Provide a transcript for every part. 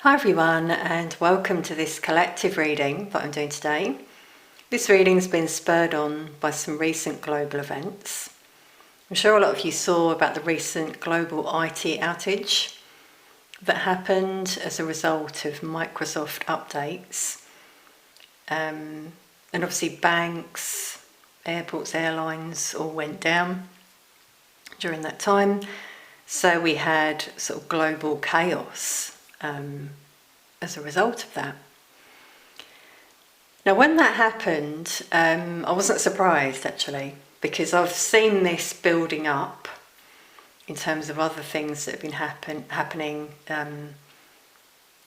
Hi everyone, and welcome to this collective reading that I'm doing today. This reading's been spurred on by some recent global events. I'm sure a lot of you saw about the recent global IT outage that happened as a result of Microsoft updates. And obviously banks, airports, airlines all went down during that time. So we had sort of global chaos as a result of that. Now, when that happened, I wasn't surprised actually, because I've seen this building up in terms of other things that have been happening,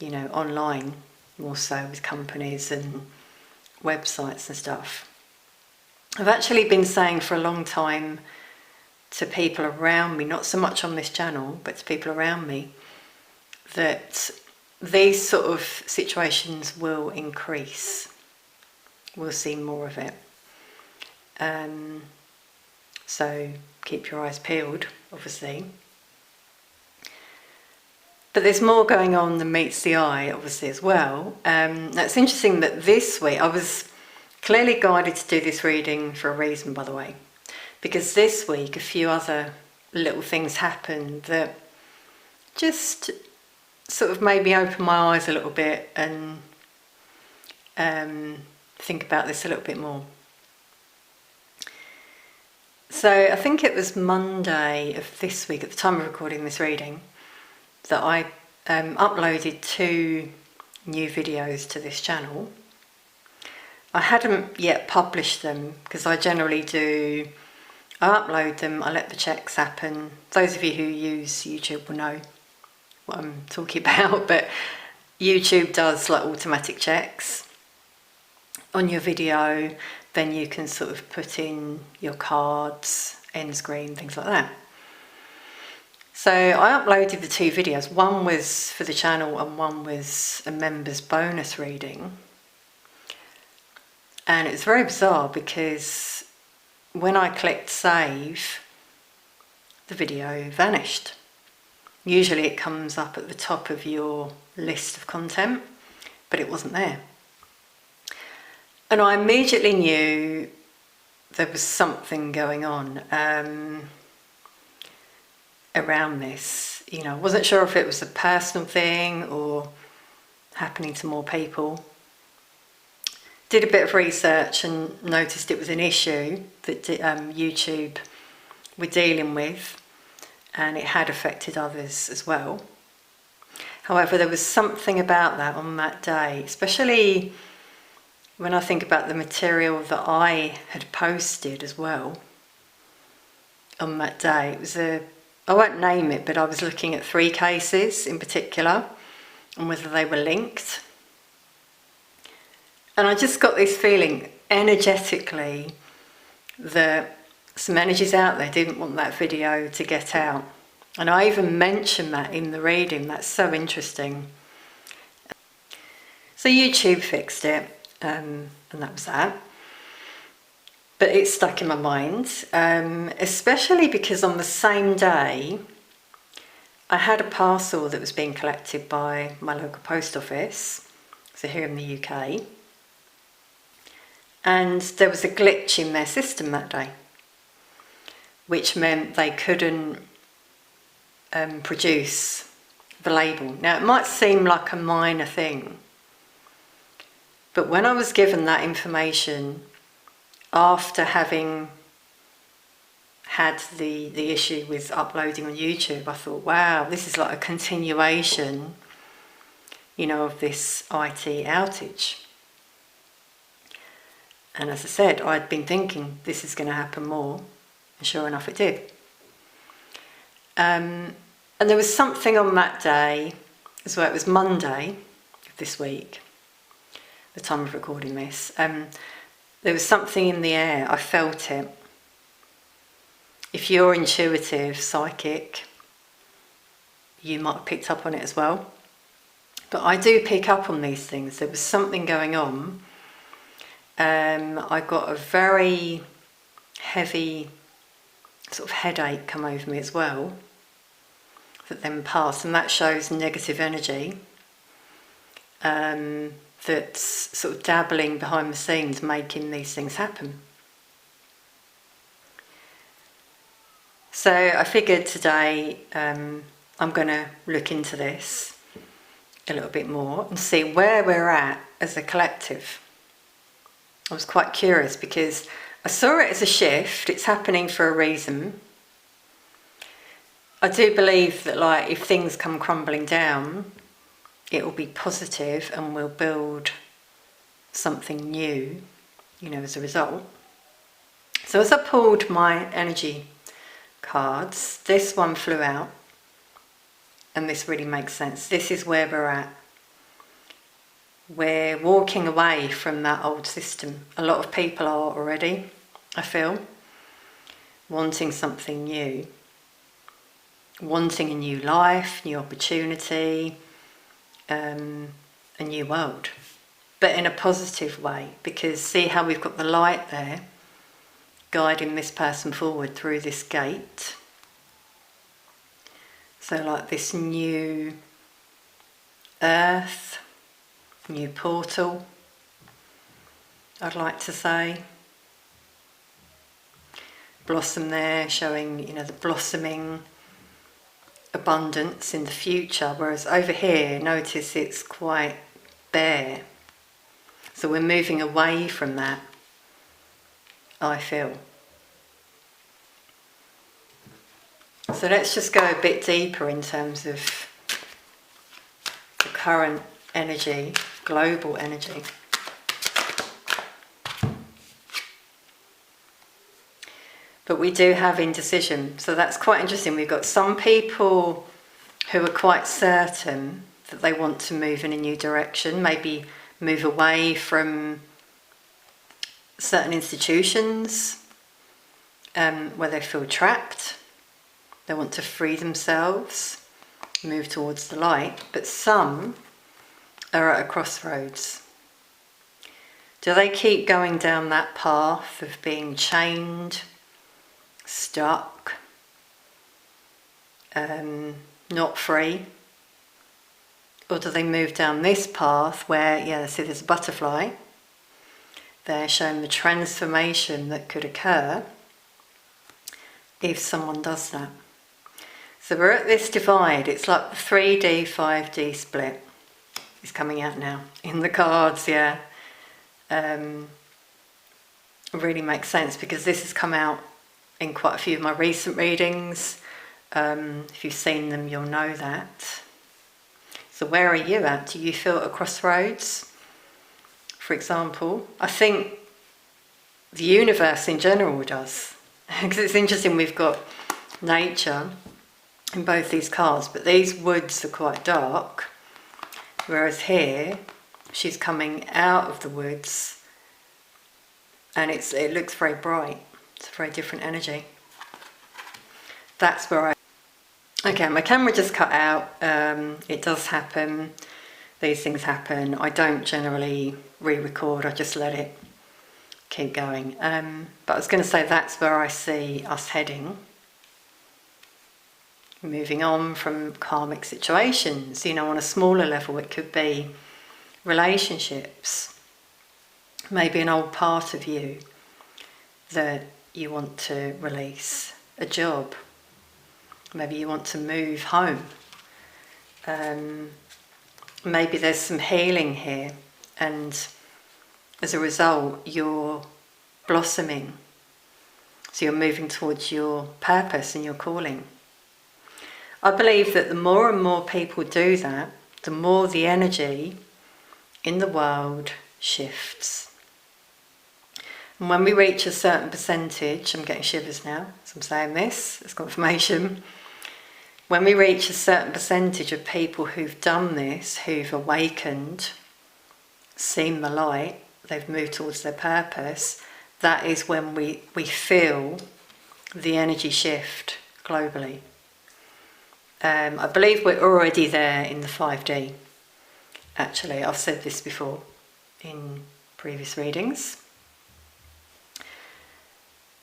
online, more so with companies and websites and stuff. I've actually been saying for a long time to people around me, not so much on this channel, but to people around me, that these sort of situations will increase. We'll see more of it. So keep your eyes peeled, obviously. But there's more going on than meets the eye, obviously, as well. It's interesting that this week, I was clearly guided to do this reading for a reason, by the way, because this week a few other little things happened that just sort of made me open my eyes a little bit and think about this a little bit more. So I think it was Monday of this week, at the time of recording this reading, that I uploaded 2 new videos to this channel. I hadn't yet published them because I generally do. I upload them, I let the checks happen. Those of you who use YouTube will know what I'm talking about, but YouTube does like automatic checks on your video. Then you can sort of put in your cards, end screen, things like that. So I uploaded the 2 videos. One was for the channel and one was a members bonus reading. And it's very bizarre because when I clicked save, the video vanished. Usually it comes up at the top of your list of content, but it wasn't there. And I immediately knew there was something going on around this. I wasn't sure if it was a personal thing or happening to more people. Did a bit of research and noticed it was an issue that YouTube were dealing with, and it had affected others as well. However, there was something about that on that day, especially when I think about the material that I had posted as well on that day. It was I won't name it, but I was looking at 3 cases in particular and whether they were linked. And I just got this feeling energetically that some energies out there didn't want that video to get out. And I even mentioned that in the reading. That's so interesting. So YouTube fixed it, and that was that. But it stuck in my mind, especially because on the same day I had a parcel that was being collected by my local post office, so here in the UK, and there was a glitch in their system that day, which meant they couldn't produce the label. Now, it might seem like a minor thing, but when I was given that information after having had the issue with uploading on YouTube, I thought, wow, this is like a continuation, of this IT outage. And as I said, I'd been thinking this is going to happen more, and sure enough it did. And there was something on that day as well. It was Monday of this week, the time of recording this. There was something in the air. I felt it. If you're intuitive, psychic, you might have picked up on it as well. But I do pick up on these things. There was something going on. I got a very heavy sort of headache come over me as well, that then passed, and that shows negative energy. that's sort of dabbling behind the scenes, making these things happen. So I figured today I'm going to look into this a little bit more and see where we're at as a collective. I was quite curious because I saw it as a shift. It's happening for a reason. I do believe that, like, if things come crumbling down, it will be positive and we'll build something new, as a result. So as I pulled my energy cards, this one flew out, and this really makes sense. This is where we're at. We're walking away from that old system. A lot of people are already, I feel, wanting something new, wanting a new life, new opportunity, a new world, but in a positive way, because see how we've got the light there guiding this person forward through this gate. So like this new earth, new portal, I'd like to say. Blossom there, showing, the blossoming abundance in the future, whereas over here, notice it's quite bare. So we're moving away from that, I feel. So let's just go a bit deeper in terms of the current energy, global energy. But we do have indecision, so that's quite interesting. We've got some people who are quite certain that they want to move in a new direction, maybe move away from certain institutions where they feel trapped. They want to free themselves, move towards the light, but some are at a crossroads. Do they keep going down that path of being chained, stuck, not free? Or do they move down this path where, see there's a butterfly, they're showing the transformation that could occur if someone does that. So we're at this divide. It's like the 3D, 5D split is coming out now in the cards, yeah. Really makes sense because this has come out in quite a few of my recent readings. If you've seen them, you'll know that. So where are you at? Do you feel at a crossroads? For example, I think the universe in general does. Because it's interesting, we've got nature in both these cards, but these woods are quite dark, whereas here she's coming out of the woods and it looks very bright. It's a very different energy. That's where okay, my camera just cut out. It does happen. These things happen. I don't generally re-record, I just let it keep going. But I was going to say that's where I see us heading. Moving on from karmic situations, on a smaller level, it could be relationships, maybe an old part of you that you want to release, a job, maybe you want to move home, maybe there's some healing here, and as a result you're blossoming, so you're moving towards your purpose and your calling. I believe that the more and more people do that, the more the energy in the world shifts. And when we reach a certain percentage, I'm getting shivers now as I'm saying this, as confirmation. When we reach a certain percentage of people who've done this, who've awakened, seen the light, they've moved towards their purpose, that is when we feel the energy shift globally. I believe we're already there in the 5D. Actually, I've said this before in previous readings.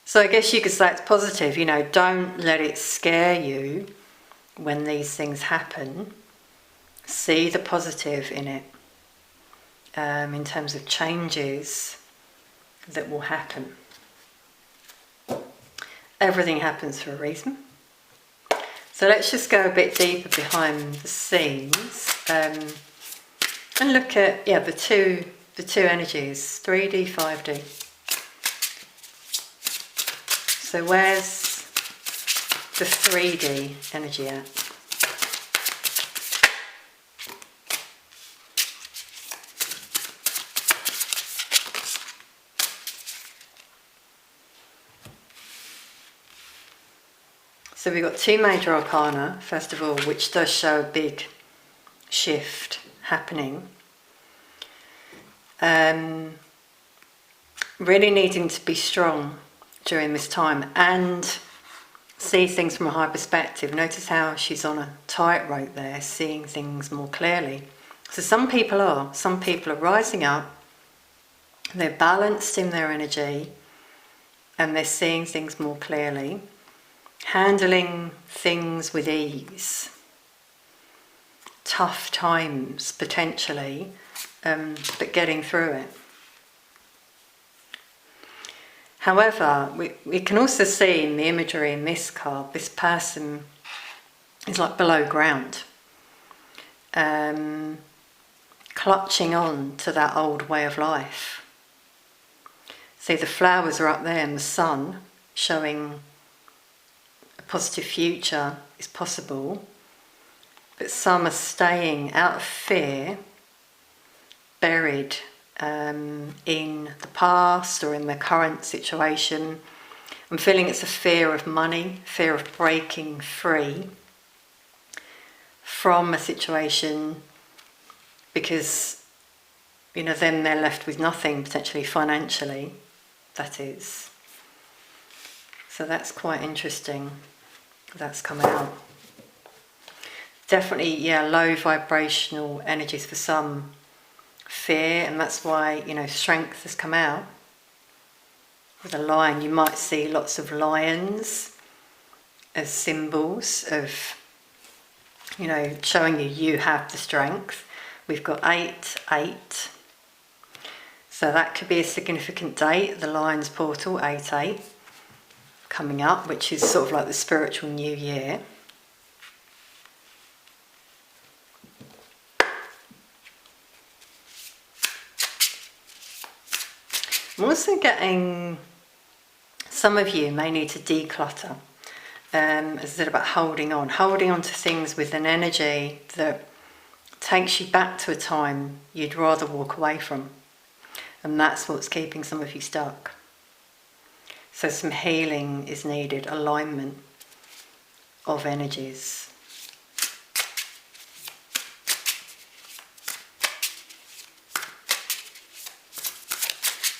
So I guess you could say it's positive, don't let it scare you when these things happen. See the positive in it. in terms of changes that will happen. Everything happens for a reason. So let's just go a bit deeper behind the scenes and look at the two energies, 3D, 5D. So where's the 3D energy at? So we've got two major arcana, first of all, which does show a big shift happening. Really needing to be strong during this time and see things from a high perspective. Notice how she's on a tightrope there, seeing things more clearly. So some people are rising up, they're balanced in their energy, and they're seeing things more clearly, handling things with ease. Tough times, potentially, but getting through it. However, we can also see in the imagery in this card, this person is like below ground, clutching on to that old way of life. See, the flowers are up there and the sun showing a positive future is possible, but some are staying out of fear, buried in the past or in their current situation. I'm feeling it's a fear of money, fear of breaking free from a situation, because then they're left with nothing, potentially financially, that is. So that's quite interesting. That's come out. Definitely, low vibrational energies for some. Fear, and that's why strength has come out with a lion. You might see lots of lions as symbols of showing you have the strength. We've got 8/8, so that could be a significant date, the lion's portal, 8/8 coming up, which is sort of like the spiritual new year. I'm also getting, some of you may need to declutter, as I said, about holding on to things with an energy that takes you back to a time you'd rather walk away from. And that's what's keeping some of you stuck. So some healing is needed, alignment of energies.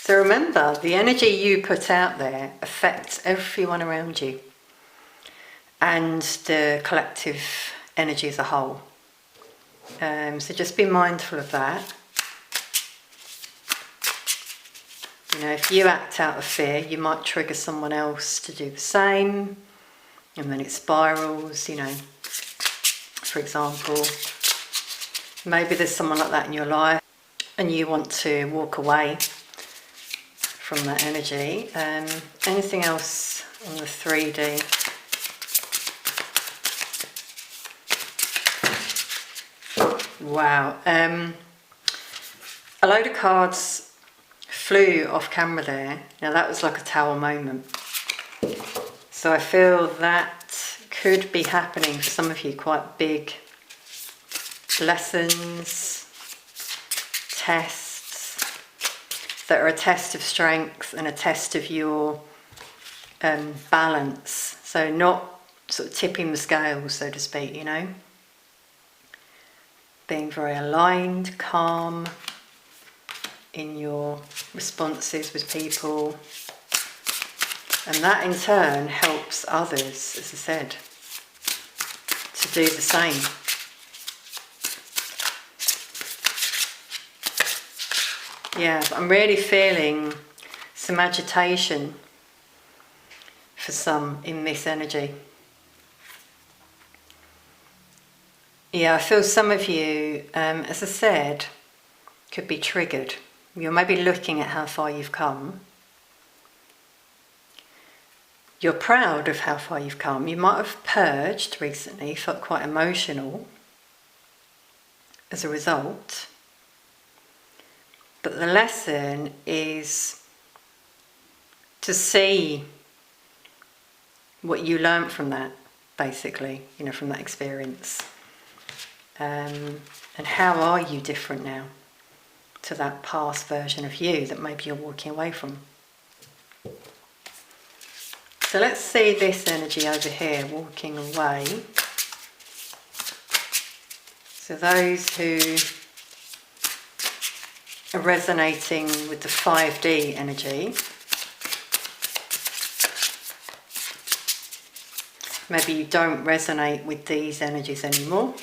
So remember, the energy you put out there affects everyone around you and the collective energy as a whole. So just be mindful of that. If you act out of fear, you might trigger someone else to do the same, and then it spirals, For example, maybe there's someone like that in your life and you want to walk away from that energy. Anything else on the 3D? Wow. A load of cards flew off camera there. Now that was like a tower moment. So I feel that could be happening for some of you, quite big lessons, tests that are a test of strength and a test of your balance. So not sort of tipping the scales, so to speak, Being very aligned, calm in your responses with people. And that in turn helps others, as I said, to do the same. Yeah, I'm really feeling some agitation for some in this energy. Yeah, I feel some of you, as I said, could be triggered. You're maybe looking at how far you've come. You're proud of how far you've come. You might have purged recently, felt quite emotional as a result. But the lesson is to see what you learned from that, basically, from that experience. And how are you different now to that past version of you that maybe you're walking away from? So let's see this energy over here, walking away. So those who are resonating with the 5D energy, maybe you don't resonate with these energies anymore.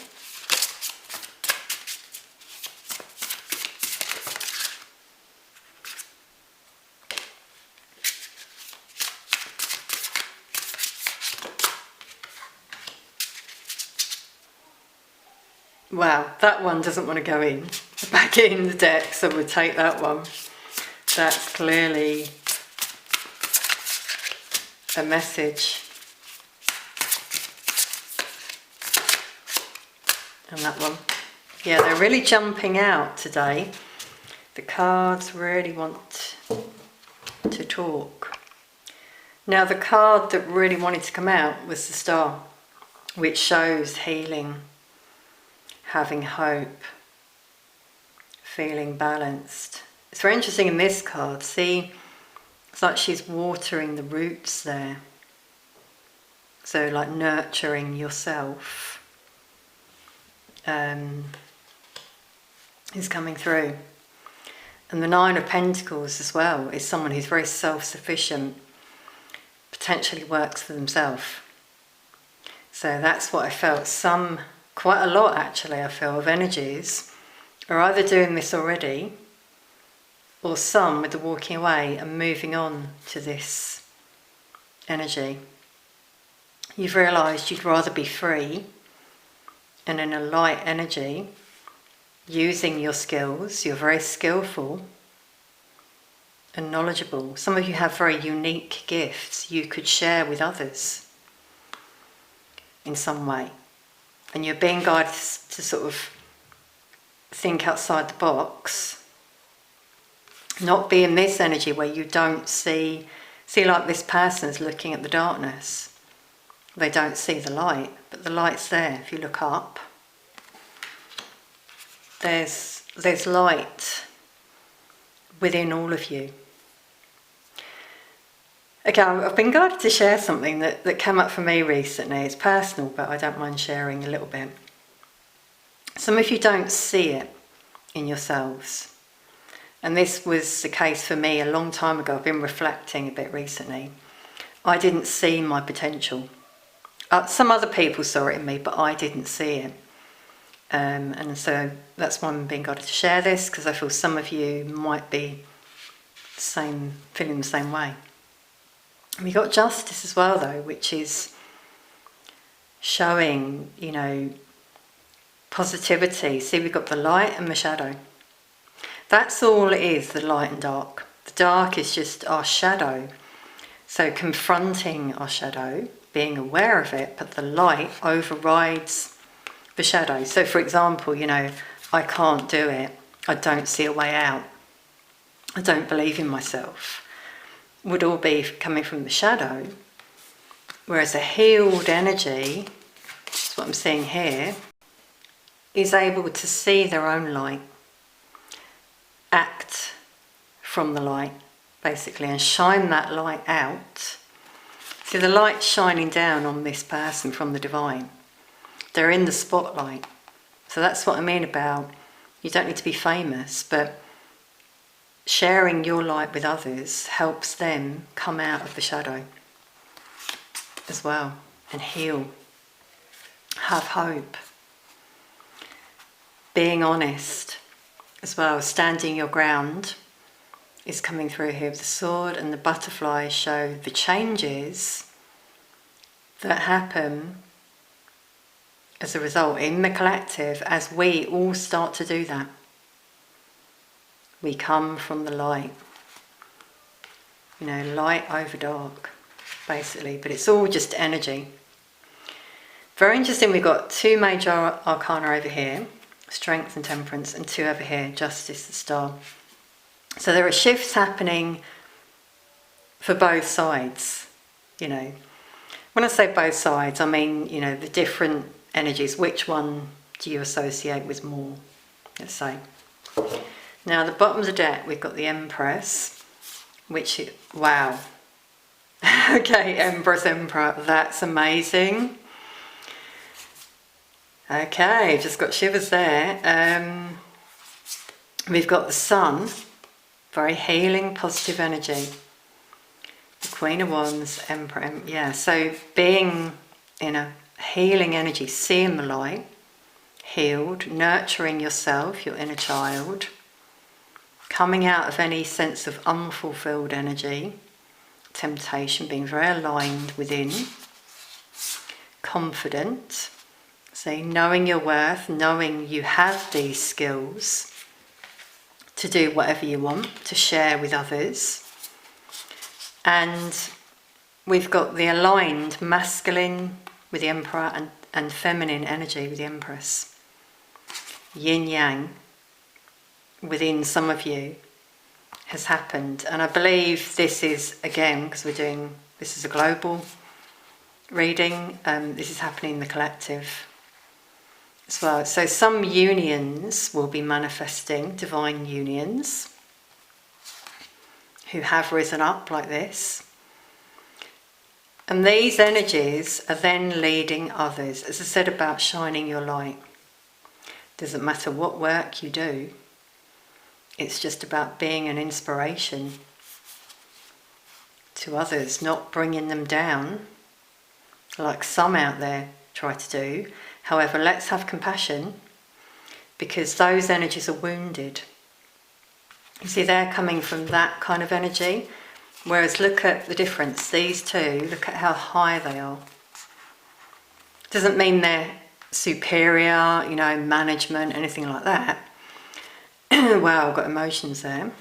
Wow, that one doesn't want to go back in the deck, so we'll take that one. That's clearly a message. And that one. Yeah, they're really jumping out today. The cards really want to talk. Now, the card that really wanted to come out was the Star, which shows healing, having hope, feeling balanced. It's very interesting in this card. See, it's like she's watering the roots there. So like nurturing yourself is coming through. And the Nine of Pentacles as well is someone who's very self-sufficient, potentially works for themselves. So that's what I felt. Quite a lot actually, I feel, of energies are either doing this already, or some with the walking away and moving on to this energy. You've realised you'd rather be free and in a light energy, using your skills. You're very skillful and knowledgeable. Some of you have very unique gifts you could share with others in some way. And you're being guided to sort of think outside the box. Not be in this energy where you don't see like this person's looking at the darkness. They don't see the light, but the light's there. If you look up, there's light within all of you. Okay, I've been guided to share something that came up for me recently. It's personal, but I don't mind sharing a little bit. Some of you don't see it in yourselves. And this was the case for me a long time ago. I've been reflecting a bit recently. I didn't see my potential. Some other people saw it in me, but I didn't see it. And so that's why I'm being guided to share this, because I feel some of you might be feeling the same way. We got Justice as well, though, which is showing, positivity. See, we've got the light and the shadow. That's all it is, the light and dark. The dark is just our shadow. So confronting our shadow, being aware of it, but the light overrides the shadow. So for example, I can't do it. I don't see a way out. I don't believe in myself. Would all be coming from the shadow. Whereas a healed energy, that's what I'm seeing here, is able to see their own light, act from the light, basically, and shine that light out. See, the light's shining down on this person from the divine. They're in the spotlight. So that's what I mean about, you don't need to be famous, but sharing your light with others helps them come out of the shadow as well and heal, have hope. Being honest as well, standing your ground is coming through here. The sword and the butterfly show the changes that happen as a result in the collective as we all start to do that. We come from the light. You know, light over dark, basically. But it's all just energy. Very interesting, we've got 2 major arcana over here. Strength and Temperance, and 2 over here, Justice, the Star. So there are shifts happening for both sides, you know. When I say both sides, I mean, you know, the different energies. Which one do you associate with more, let's say? Now, at the bottom of the deck, we've got the Empress, which, wow. Okay, Empress, Emperor, that's amazing. Okay, just got shivers there. We've got the Sun, very healing, positive energy. The Queen of Wands, Emperor, yeah. So being in a healing energy, seeing the light, healed, nurturing yourself, your inner child, coming out of any sense of unfulfilled energy, temptation, being very aligned within, confident. So knowing your worth, knowing you have these skills to do whatever you want, to share with others. And we've got the aligned masculine with the Emperor and feminine energy with the Empress. Yin yang within some of you has happened. And I believe this is, again, because this is a global reading, this is happening in the collective as well. So some unions will be manifesting, divine unions, who have risen up like this. And these energies are then leading others. As I said about shining your light, doesn't matter what work you do, it's just about being an inspiration to others, not bringing them down like some out there try to do. However, let's have compassion, because those energies are wounded. You see, they're coming from that kind of energy, whereas look at the difference. These 2, look at how high they are. Doesn't mean they're superior, you know, management, anything like that. Wow, I've got emotions there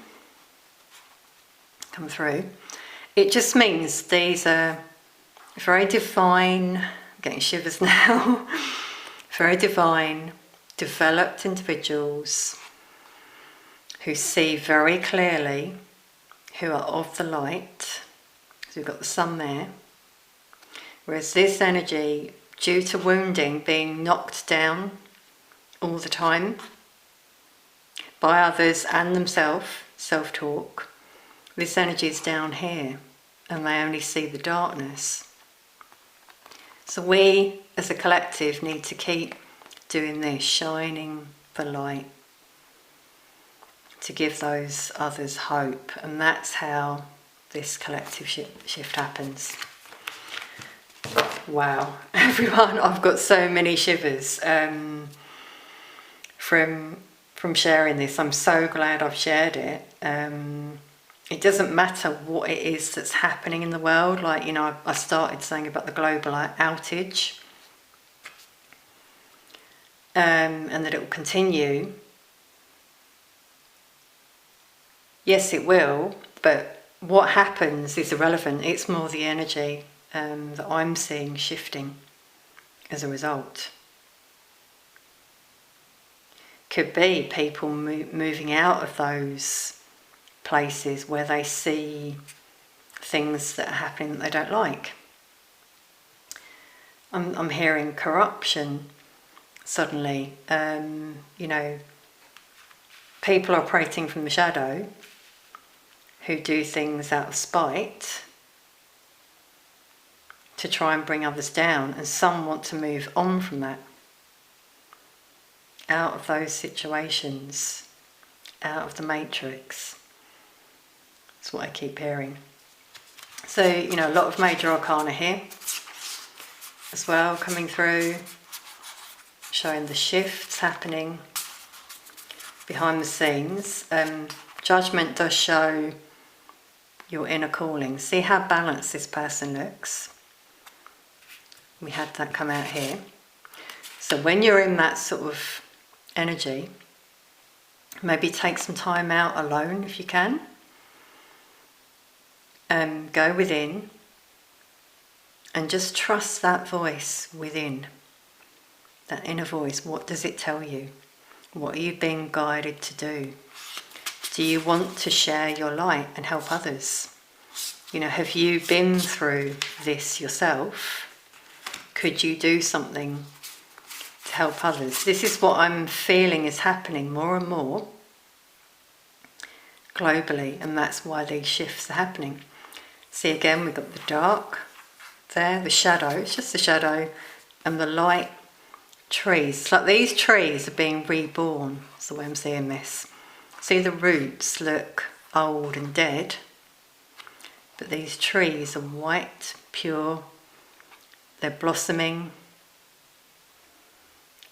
come through. It just means these are very divine, I'm getting shivers now, very divine, developed individuals who see very clearly, who are of the light. So we've got the Sun there. Whereas this energy, due to wounding, being knocked down all the time by others and themselves, self-talk, this energy is down here and they only see the darkness. So we as a collective need to keep doing this, shining the light, to give those others hope. And that's how this collective shift happens. Wow, everyone, I've got so many shivers from sharing this. I'm so glad I've shared it. It doesn't matter what it is that's happening in the world. Like, you know, I started saying about the global outage, and that it will continue. Yes, it will, but what happens is irrelevant. It's more the energy that I'm seeing shifting as a result. Could be people moving out of those places where they see things that are happening that they don't like. I'm hearing corruption suddenly. You know, people operating from the shadow who do things out of spite to try and bring others down, and some want to move on from that, out of those situations, out of the matrix. That's what I keep hearing. So, you know, a lot of major arcana here as well coming through, showing the shifts happening behind the scenes. Judgment does show your inner calling. See how balanced this person looks. We had that come out here. So when you're in that sort of energy, Maybe take some time out alone if you can. Go within and just trust that voice within, that inner voice. What does it tell you? What are you being guided to do? Do you want to share your light and help others? You know, have you been through this yourself? Could you do something to help others? This is what I'm feeling is happening more and more globally, and that's why these shifts are happening. See, again, we've got the dark there, the shadow, it's just the shadow, and the light trees. It's like these trees are being reborn, that's the way I'm seeing this. See, the roots look old and dead, but these trees are white, pure, they're blossoming.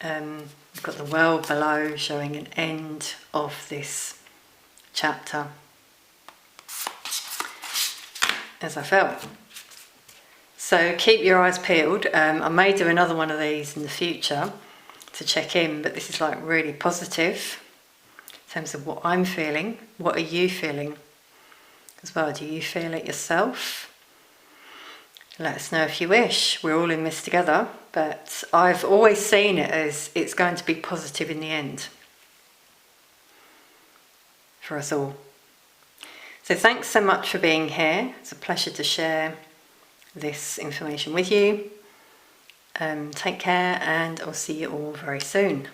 We've got the world below showing an end of this chapter, as I felt. So keep your eyes peeled. I may do another one of these in the future to check in, but this is like really positive in terms of what I'm feeling. What are you feeling as well? Do you feel it yourself? Let us know if you wish. We're all in this together, but I've always seen it as it's going to be positive in the end for us all. So thanks so much for being here. It's a pleasure to share this information with you. Take care, and I'll see you all very soon.